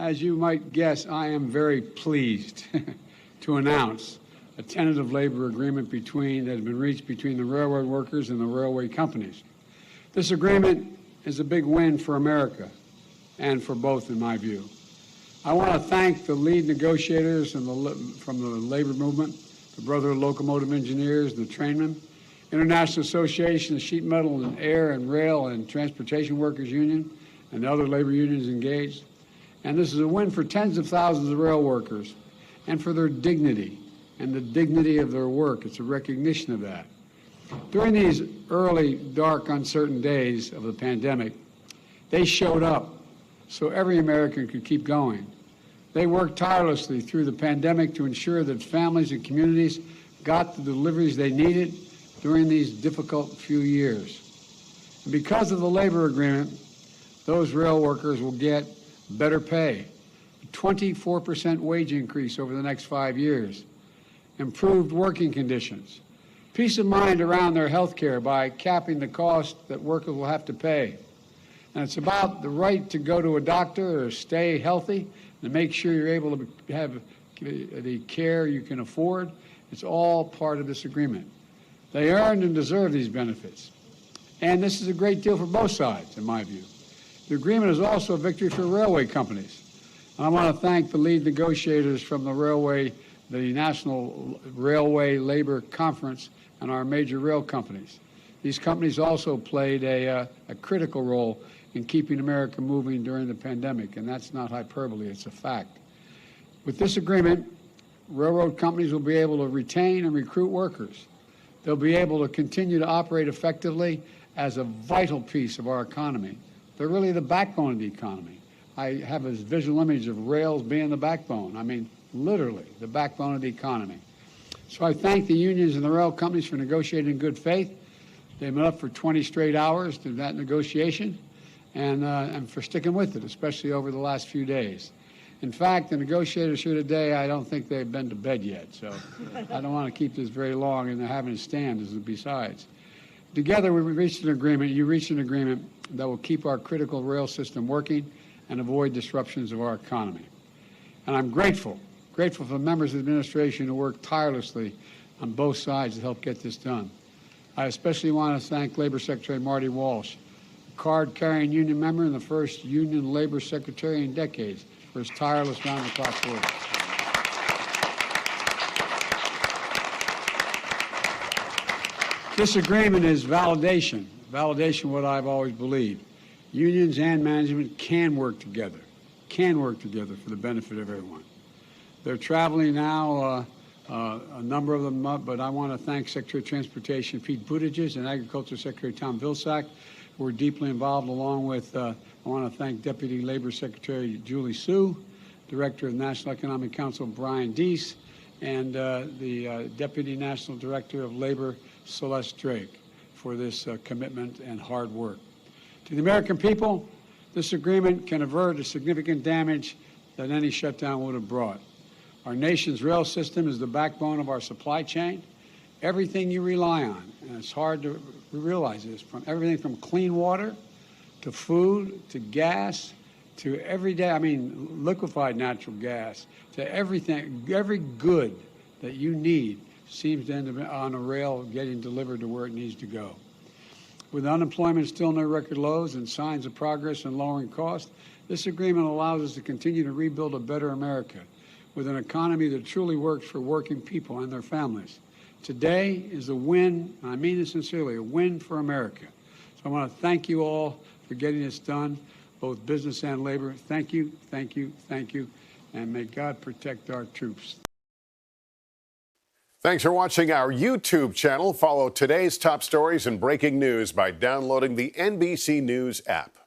as you might guess, I am very pleased to announce a tentative labor agreement that has been reached between the railroad workers and the railway companies. This agreement is a big win for America and for both, in my view. I want to thank the lead negotiators from the labor movement, the Brotherhood of Locomotive Engineers, the Trainmen, International Association of Sheet Metal and Air and Rail and Transportation Workers Union, and the other labor unions engaged. And this is a win for tens of thousands of rail workers and for their dignity and the dignity of their work. It's a recognition of that. During these early, dark, uncertain days of the pandemic, they showed up so every American could keep going. They worked tirelessly through the pandemic to ensure that families and communities got the deliveries they needed during these difficult few years. And because of the labor agreement, those rail workers will get better pay, a 24% wage increase over the next 5 years, improved working conditions, peace of mind around their health care by capping the cost that workers will have to pay. And it's about the right to go to a doctor or stay healthy and make sure you're able to have the care you can afford. It's all part of this agreement. They earned and deserve these benefits. And this is a great deal for both sides, in my view. The agreement is also a victory for railway companies. And I want to thank the lead negotiators from the National Railway Labor Conference and our major rail companies. These companies also played a critical role in keeping America moving during the pandemic, and that's not hyperbole, it's a fact. With this agreement, railroad companies will be able to retain and recruit workers. They'll be able to continue to operate effectively as a vital piece of our economy. They're really the backbone of the economy. I have this visual image of rails being the backbone. I mean, literally, the backbone of the economy. So I thank the unions and the rail companies for negotiating in good faith. They've been up for 20 straight hours to that negotiation and for sticking with it, especially over the last few days. In fact, the negotiators here today, I don't think they've been to bed yet, so I don't want to keep this very long, and they're having to stand as besides. Together, we reached an agreement, you reached an agreement that will keep our critical rail system working and avoid disruptions of our economy. And I'm grateful for the members of the administration who worked tirelessly on both sides to help get this done. I especially want to thank Labor Secretary Marty Walsh, a card-carrying union member and the first union labor secretary in decades, for his tireless round-the-clock work. This agreement is validation of what I've always believed. Unions and management can work together for the benefit of everyone. They're traveling now, a number of them up, but I want to thank Secretary of Transportation Pete Buttigieg and Agriculture Secretary Tom Vilsack, who are deeply involved, along with, I want to thank Deputy Labor Secretary Julie Su, Director of the National Economic Council Brian Deese, and the Deputy National Director of Labor Celeste Drake for this commitment and hard work. To the American people, this agreement can avert the significant damage that any shutdown would have brought. Our nation's rail system is the backbone of our supply chain. Everything you rely on, and it's hard to realize this, from everything from clean water to food to gas to liquefied natural gas, to everything, every good that you need seems to end up on a rail getting delivered to where it needs to go. With unemployment still near record lows and signs of progress in lowering costs, this agreement allows us to continue to rebuild a better America with an economy that truly works for working people and their families. Today is a win, and I mean this sincerely, a win for America. So I want to thank you all for getting this done, both business and labor. Thank you, thank you, thank you, and may God protect our troops. Thanks for watching our YouTube channel. Follow today's top stories and breaking news by downloading the NBC News app.